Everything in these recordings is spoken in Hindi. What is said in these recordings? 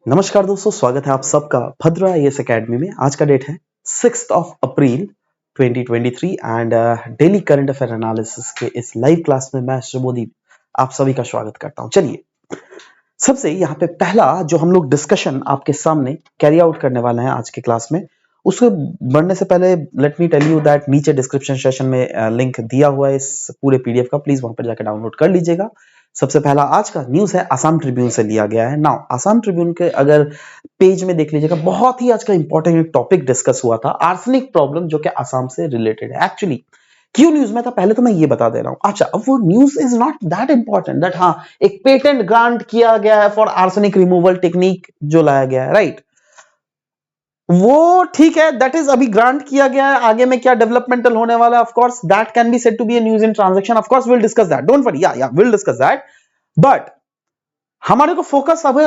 नमस्कार दोस्तों, स्वागत है आप सबका भद्रा आईएएस एकेडमी में। आज का डेट है 6 अप्रैल 2023 and daily current affair analysis के इस लाइव क्लास में मैं शुभोदीप आप सभी का स्वागत करता हूं। चलिए, सबसे यहाँ पे पहला जो हम लोग डिस्कशन आपके सामने कैरी आउट करने वाले हैं आज के क्लास में, उसको बढ़ने से पहले let me tell you that नीचे डिस्क्रिप्शन सेशन में लिंक दिया हुआ है इस पूरे पीडीएफ का, प्लीज वहां पर जाकर डाउनलोड कर लीजिएगा। सबसे पहला आज का न्यूज है आसाम ट्रिब्यून से लिया गया है। नाउ आसाम ट्रिब्यून के अगर पेज में देख लीजिएगा, बहुत ही आज का इंपॉर्टेंट टॉपिक डिस्कस हुआ था, आर्सेनिक प्रॉब्लम, जो कि आसाम से रिलेटेड है। एक्चुअली क्यों न्यूज में था पहले तो मैं ये बता दे रहा हूं। अच्छा, अब वो news is not that important that हाँ एक पेटेंट ग्रांट किया गया है फॉर आर्सेनिक रिमूवल टेक्निक जो लाया गया है, राइट? वो ठीक है, दैट इज अभी ग्रांट किया गया है। आगे में क्या डेवलपमेंटल होने वाला है, of course that can be said to be a news in transaction. Of course will discuss that, don't worry, या विल डिस्कस दैट। बट हमारे को फोकस अब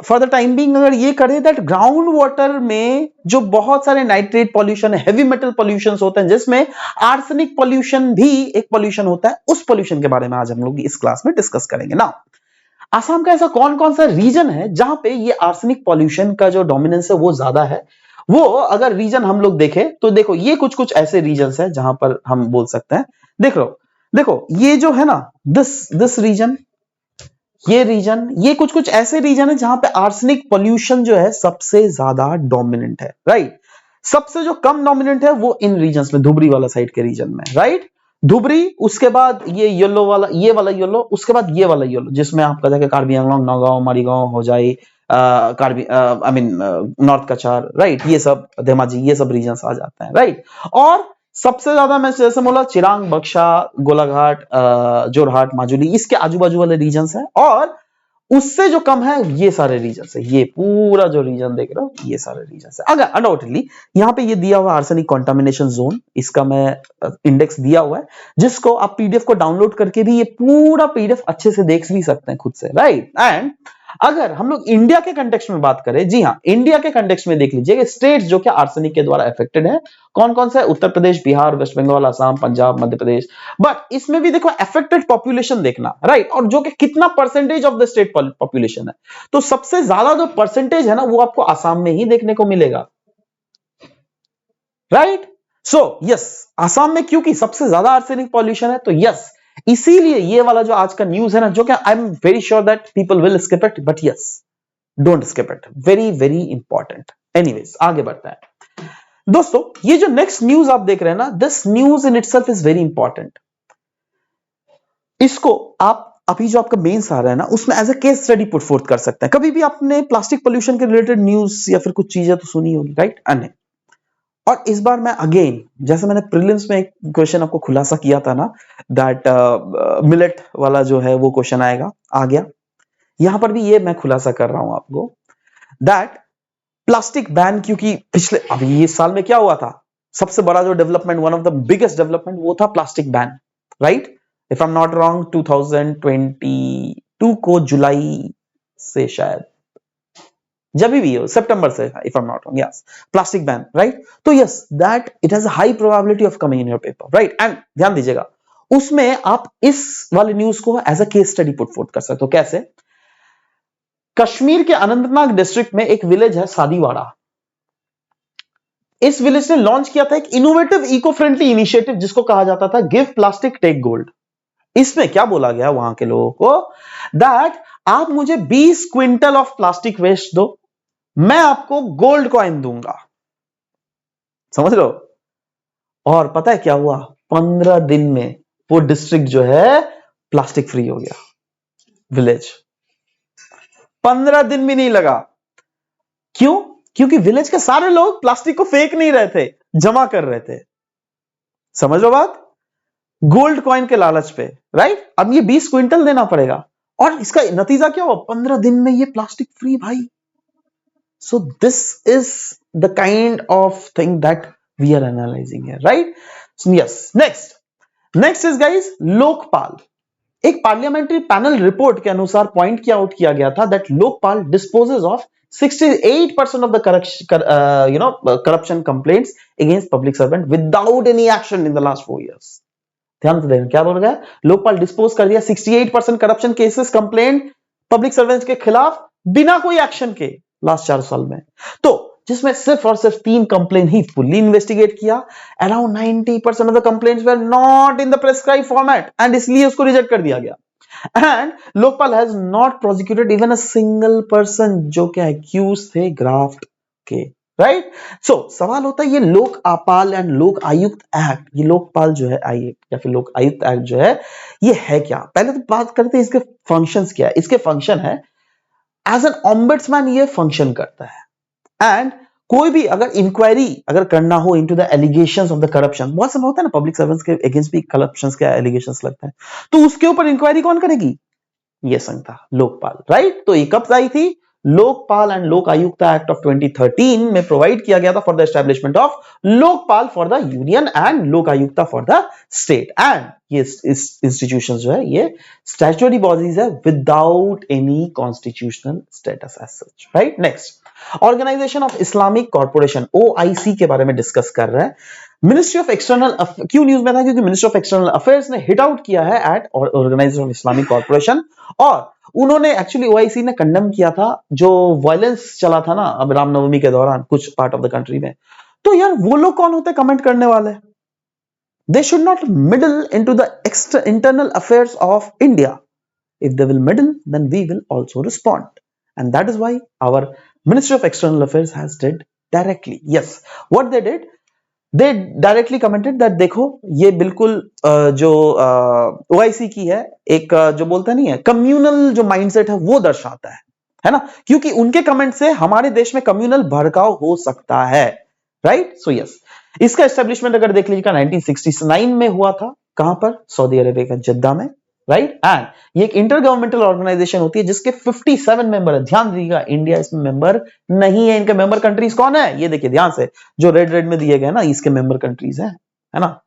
फॉर द टाइम बीइंग अगर ये करें दैट ग्राउंड वाटर में जो बहुत सारे nitrate pollution, heavy metal pollution होते हैं, जिसमें आर्सेनिक पॉल्यूशन भी एक पॉल्यूशन होता है, उस पॉल्यूशन के बारे में आज हम लोग इस क्लास में डिस्कस करेंगे। ना आसाम का ऐसा कौन कौन सा रीजन है जहां पे ये आर्सेनिक पॉल्यूशन का जो डोमिनेंस है वो ज्यादा है? वो अगर रीजन हम लोग देखें तो देखो, ये कुछ कुछ ऐसे रीजन्स है जहां पर हम बोल सकते हैं। देखो ये जो है ना, दिस रीजन, ये रीजन, ये कुछ कुछ ऐसे रीजन है जहां पे आर्सेनिक पॉल्यूशन जो है सबसे ज्यादा डोमिनेंट है, राइट? सबसे जो कम डोमिनेंट है वो इन रीजन्स में, धुबरी वाला साइड के रीजन में, राइट? धुबरी, उसके बाद ये येलो वाला, ये वाला येलो, उसके बाद ये वाला येलो, जिसमें आपका जाके Karbi Anglong, Nagaon, Morigaon, Hojai, Karbi I mean North Cachar, right? ये सब धेमाजी, ये सब रीजन्स आ जाते हैं, राइट? और सबसे ज्यादा मैं जैसे बोला चिरांग, बक्सा, गोलाघाट, जोरहाट, माजुली, इसके आजू बाजू वाले रीजन्स हैं। और उससे जो कम है ये सारे रीजन है, ये पूरा जो रीजन देख रहे हो ये सारे रीजन है। अगर अनडाउटेडली यहाँ पे ये दिया हुआ आर्सेनिक कंटामिनेशन जोन, इसका मैं इंडेक्स दिया हुआ है, जिसको आप पीडीएफ को डाउनलोड करके भी ये पूरा पीडीएफ अच्छे से देख भी सकते हैं खुद से, राइट? एंड अगर हम लोग इंडिया के कंटेक्स्ट में बात करें, जी हाँ, इंडिया के कंटेक्स्ट में देख लीजिए स्टेट्स जो कि आर्सेनिक के द्वारा अफेक्टेड है, कौन कौन से? उत्तर प्रदेश, बिहार, वेस्ट बंगाल, असम, पंजाब, मध्य प्रदेश। बट इसमें भी देखो अफेक्टेड पॉपुलेशन देखना, राइट? और जो कि कितना percentage of the state population है, तो सबसे ज्यादा जो परसेंटेज है ना वो आपको आसाम में ही देखने को मिलेगा, राइट? सो यस, आसाम में क्योंकि सबसे ज्यादा आर्सेनिक पॉल्यूशन है, तो यस, इसीलिए ये वाला जो आज का न्यूज है ना, जो कि I am very sure that people will skip it, but yes, don't skip it, very very important. Anyways, आगे बढ़ता है दोस्तों। ये जो नेक्स्ट न्यूज आप देख रहे हैं ना, this news in itself is very important. इसको आप अभी जो आपका मेंस आ रहा है ना, उसमें as a case study put forth कर सकते हैं। कभी भी आपने प्लास्टिक पोल्यूशन के रिलेटेड न्यूज या फिर कुछ चीजें तो सुनी होगी, राइट? अन्य और इस बार मैं अगेन, जैसे मैंने प्रीलिम्स में एक क्वेश्चन आपको खुलासा किया था ना, दैट मिलेट वाला जो है वो क्वेश्चन आएगा, आ गया। यहां पर भी ये मैं खुलासा कर रहा हूं आपको दैट प्लास्टिक बैन, क्योंकि पिछले अभी ये साल में क्या हुआ था, सबसे बड़ा जो development, one of the biggest development, वो था plastic ban, right? If I am not wrong 2022 को जुलाई से, शायद जब भी हो, सितंबर से, if I am not wrong, yes, plastic ban, right? तो yes, that it has a high probability of coming in your paper, right? And ध्यान दीजिएगा, उसमें आप इस वाले न्यूज को as a case study put forth कर सकते हो। कैसे? कश्मीर के अनंतनाग डिस्ट्रिक्ट में एक विलेज है सादीवाड़ा। इस विलेज ने लॉन्च किया था एक इनोवेटिव इको फ्रेंडली इनिशिएटिव, जिसको कहा जाता था गिव प्लास्टिक टेक गोल्ड। इसमें क्या बोला गया वहां के लोगों को दैट आप मुझे 20 क्विंटल ऑफ प्लास्टिक वेस्ट दो, मैं आपको गोल्ड कॉइन दूंगा। समझ लो। और पता है क्या हुआ? 15 दिन में वो डिस्ट्रिक्ट जो है प्लास्टिक फ्री हो गया, विलेज। 15 दिन भी नहीं लगा। क्यों? क्योंकि विलेज के सारे लोग प्लास्टिक को फेंक नहीं रहे थे, जमा कर रहे थे। समझ लो बात? गोल्ड कॉइन के लालच पे, राइट? अब ये 20 क्विंटल देना पड़ेगा, और इसका नतीजा क्या हुआ? 15 दिन में ये प्लास्टिक फ्री, भाई। So this is the kind of thing that we are analysing here, right? Yes, next is guys Lokpal. एक पार्लियामेंट्री पैनल रिपोर्ट के अनुसार पॉइंट किया आउट किया गया था that Lokpal dispossess of 68% of the corruption complaints against public servant without any action in the last 4 years. ध्यान से देखें क्या बोल रहा है, लोकपाल डिस्पोज कर दिया 68% corruption cases complaint public servants के खिलाफ बिना कोई एक्शन के, लास्ट 4 साल में, तो जिसमें सिर्फ और सिर्फ 3 कंप्लेन ही फुल्ली इन्वेस्टिगेट किया। Around 90% of the complaints were not in the prescribe format and इसलिए उसको रिजेक्ट कर दिया गया। And Lokpal has not prosecuted even a single person जो कि एक्यूज थे ग्राफ्ट के, राइट। सो सवाल होता है ये लोक आपाल एंड लोक आयुक्त एक्ट, ये लोकपाल जो है या फिर लोक आयुक्त एक्ट जो है ये है क्या। पहले तो बात करते हैं इसके फंक्शंस क्या है। इसके फंक्शन है एज एन ऑम्बड्समैन ये फंक्शन करता है एंड कोई भी अगर इंक्वायरी अगर करना हो into the allegations of the corruption, बहुत समय होता है ना पब्लिक सर्वेंट्स के अगेंस्ट भी करप्शन के एलिगेशंस लगता है, तो उसके ऊपर इंक्वायरी कौन करेगी, ये संस्था लोकपाल, राइट। तो ये कब आई थी, लोकपाल एंड लोक आयुक्त एक्ट ऑफ 2013 में प्रोवाइड किया गया था for the establishment of Lokpal for the union and Lok Ayukta for the state. And ये इंस्टीट्यूशन जो है ये स्टैट्यूटरी बॉडीज है without any constitutional status as such, right. Next, organisation of Islamic corporation OIC के बारे में डिस्कस कर रहा है। मिनिस्ट्री ऑफ एक्सटर्नल, क्यों न्यूज में था, क्योंकि मिनिस्ट्री ऑफ एक्सटर्नल अफेयर्स ने हिट आउट किया है at organisation of Islamic corporation और उन्होंने एक्चुअली OIC ने कंडेम किया था जो वायलेंस चला था ना अब रामनवमी के दौरान कुछ पार्ट ऑफ द कंट्री में। तो यार वो लोग कौन होते कमेंट करने वाले, they should not middle into the internal affairs of India. If they will meddle, then we will also respond. And that is why our Ministry of External Affairs has did directly. Yes, what they did, they directly commented that देखो ये बिल्कुल जो OIC की है एक जो बोलता नहीं है कम्युनल जो माइंडसेट है वो दर्शाता है ना, क्योंकि उनके कमेंट से हमारे देश में कम्युनल भड़काव हो सकता है, राइट। सो यस, इसका एस्टेब्लिशमेंट अगर देख लीजिएगा 1969 में हुआ था, कहां पर, सऊदी अरेबिया का जद्दा में, राइट। एंड ये एक इंटर गवर्नमेंटल ऑर्गेनाइजेशन होती है जिसके 57 मेंबर है। ध्यान दीजिएगा इंडिया इसमें मेंबर नहीं है। इनके मेंबर कंट्रीज कौन है, ये देखिए ध्यान से, जो रेड रेड में दिए गए ना इसके मेंबर कंट्रीज है ना।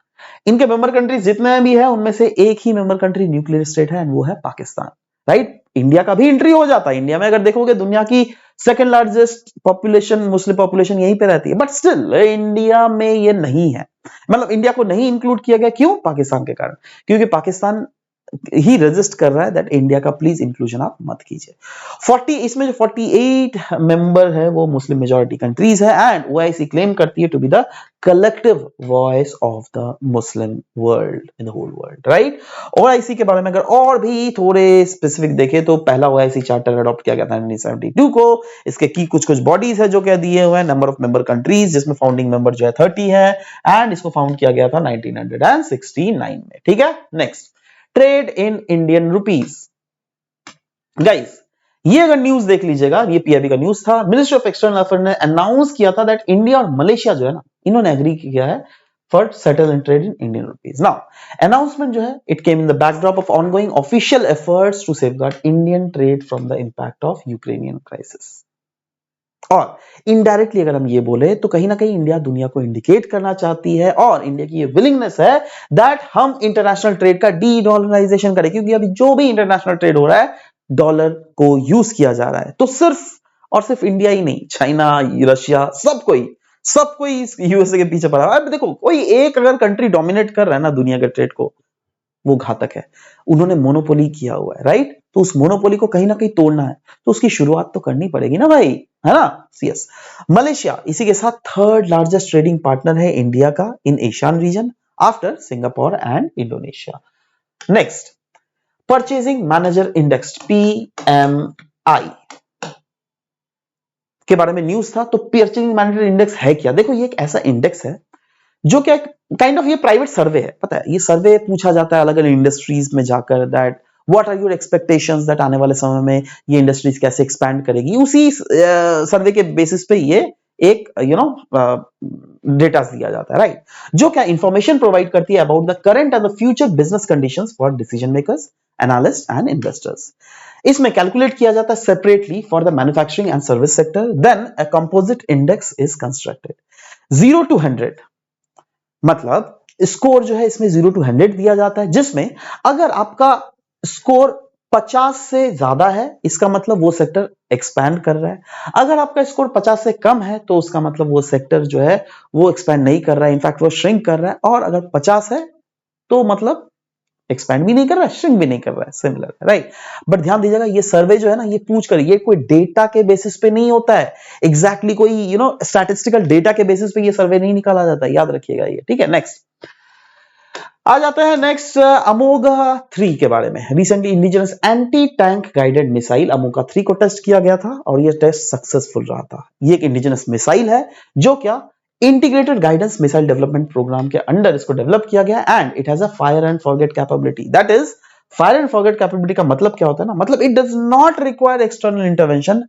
इनके मेंबर कंट्रीज जितने भी है उनमें से एक ही मेंबर कंट्री न्यूक्लियर स्टेट है, वो है पाकिस्तान, राइट। इंडिया का भी एंट्री हो जाता है। इंडिया में अगर देखोगे दुनिया की second largest population, Muslim population यहीं पे रहती है, बट स्टिल इंडिया में ये नहीं है, मतलब इंडिया को नहीं इंक्लूड किया गया। क्यों, पाकिस्तान के कारण, क्योंकि पाकिस्तान ही रजिस्ट कर रहा है दैट इंडिया का प्लीज इंक्लूजन आप मत कीजिए। 40 इसमें जो 48 मेंबर है वो मुस्लिम मेजॉरिटी कंट्रीज है एंड OIC क्लेम करती है to be the collective voice of the Muslim world in the whole world, right. OIC के बारे में अगर और भी थोड़े स्पेसिफिक देखें तो पहला OIC चार्टर अडॉप्ट किया गया था 1972 को। इसके की कुछ बॉडीज है जो क्या दिए हुए हैं, नंबर ऑफ मेंबर कंट्रीज जिसमें फाउंडिंग मेंबर जो है 30 है एंड इसको फाउंड किया गया था 1969 में, ठीक है। Next, trade in Indian rupees. Guys ये अगर न्यूज देख लीजिएगा, ये PIB का न्यूज था। मिनिस्ट्री ऑफ एक्सटर्नल अफेयर ने अनाउंस किया था दैट इंडिया और मलेशिया जो है ना इन्होंने एग्री किया है for settle in trade in Indian rupees. Now announcement जो है it came in the backdrop of ongoing official efforts to safeguard Indian trade from the impact of Ukrainian crisis. और इनडायरेक्टली अगर हम ये बोले तो कहीं ना कहीं इंडिया दुनिया को इंडिकेट करना चाहती है और इंडिया की ये विलिंगनेस है दैट हम इंटरनेशनल ट्रेड का डी डॉलराइजेशन करें, क्योंकि अभी जो भी इंटरनेशनल ट्रेड हो रहा है डॉलर को यूज किया जा रहा है। तो सिर्फ और सिर्फ इंडिया ही नहीं, चाइना, रशिया, सब कोई यूएसए के पीछे पड़ा है। अब देखो कोई एक अगर कंट्री डोमिनेट कर रहा है ना दुनिया के ट्रेड को, वो घातक है। उन्होंने मोनोपोली किया हुआ है, राइट। तो उस मोनोपोली को कहीं ना कहीं तोड़ना है तो उसकी शुरुआत तो करनी पड़ेगी ना भाई, है ना। यस, मलेशिया इसी के साथ थर्ड लार्जेस्ट ट्रेडिंग पार्टनर है इंडिया का इन Asian region after Singapore and Indonesia. Next, purchasing manager index PMI के बारे में न्यूज था। तो परचेजिंग मैनेजर इंडेक्स है क्या, देखो ये एक ऐसा इंडेक्स है जो क्या काइंड ऑफ ये प्राइवेट सर्वे है। पता है ये सर्वे पूछा जाता है अलग अलग इंडस्ट्रीज में जाकर that what are your expectations that आने वाले समय में ये इंडस्ट्रीज कैसे एक्सपैंड करेगी। उसी सर्वे के बेसिस पे ये एक डेटा दिया जाता है, राइट, जो क्या इंफॉर्मेशन प्रोवाइड करती है about the current and the future business conditions for decision makers, analyst and investors. इसमें कैलकुलेट किया जाता है separately for the manufacturing and service sector. Then a composite index is constructed 0 to 100, मतलब स्कोर जो है इसमें 0 to 100 दिया जाता है, जिसमें अगर आपका स्कोर 50 से ज्यादा है इसका मतलब वो सेक्टर एक्सपैंड कर रहा है। अगर आपका स्कोर 50 से कम है तो उसका मतलब वो सेक्टर जो है वो एक्सपैंड नहीं कर रहा है, इनफैक्ट वो श्रिंक कर रहा है। और अगर 50 है तो मतलब एक्सपैंड भी नहीं कर रहा है, श्रिंक भी नहीं कर रहा है, सिमिलर, राइट। बट ध्यान दीजिएगा, ये सर्वे जो है ना, ये पूछ कर, ये कोई डेटा के बेसिस पे नहीं होता है, एग्जैक्टली कोई स्टैटिस्टिकल डेटा के बेसिस पे ये सर्वे नहीं निकाला जाता है, याद रखिएगा ये, ठीक है। नेक्स्ट आ जाते हैं नेक्स्ट अमोगा 3 के बारे में। Recently indigenous anti tank guided missile Amogha 3 को टेस्ट किया गया था और यह टेस्ट सक्सेसफुल रहा था। ये एक इंडिजिनस मिसाइल है जो क्या integrated guidance missile development program के अंडर इसको डेवलप किया गया and it has a fire and forget capability. That is fire and forget capability का मतलब क्या होता है ना, मतलब it does not require external intervention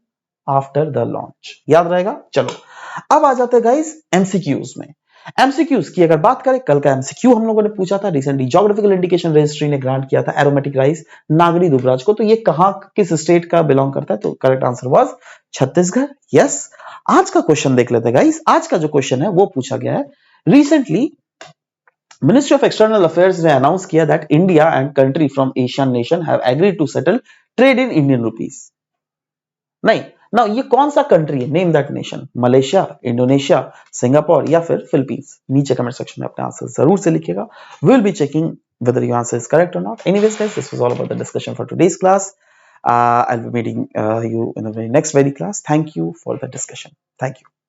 after the launch. याद रहेगा। चलो अब आ जाते हैं गाइस एमसीक्यूज में। एमसीक्यूज की अगर बात करें, कल का एमसीक्यू हम लोगों ने पूछा था, रिसेंटली ज्योग्राफिकल इंडिकेशन रजिस्ट्री ने ग्रांट किया था एरोमेटिक राइस नागरी दुबराज को, तो ये कहां किस स्टेट का बिलोंग करता है, तो correct answer was Chhattisgarh. Yes. आज का क्वेश्चन देख लेते हैं गाइस। आज का जो क्वेश्चन है वो पूछा गया है, recently ministry of external affairs ने अनाउंस किया that India and country from Asian nation have agreed to settle trade in Indian rupees. नहीं ना, ये कौन सा कंट्री है, name that nation, Malaysia, Indonesia, Singapore या फिर फिलीपींस। नीचे कमेंट सेक्शन में अपने आंसर जरूर से लिखिएगा। We will be checking whether your answer is correct or not. Anyways guys, this was all about the discussion for today's class. I'll be meeting you in the very next class. Thank you for the discussion. Thank you.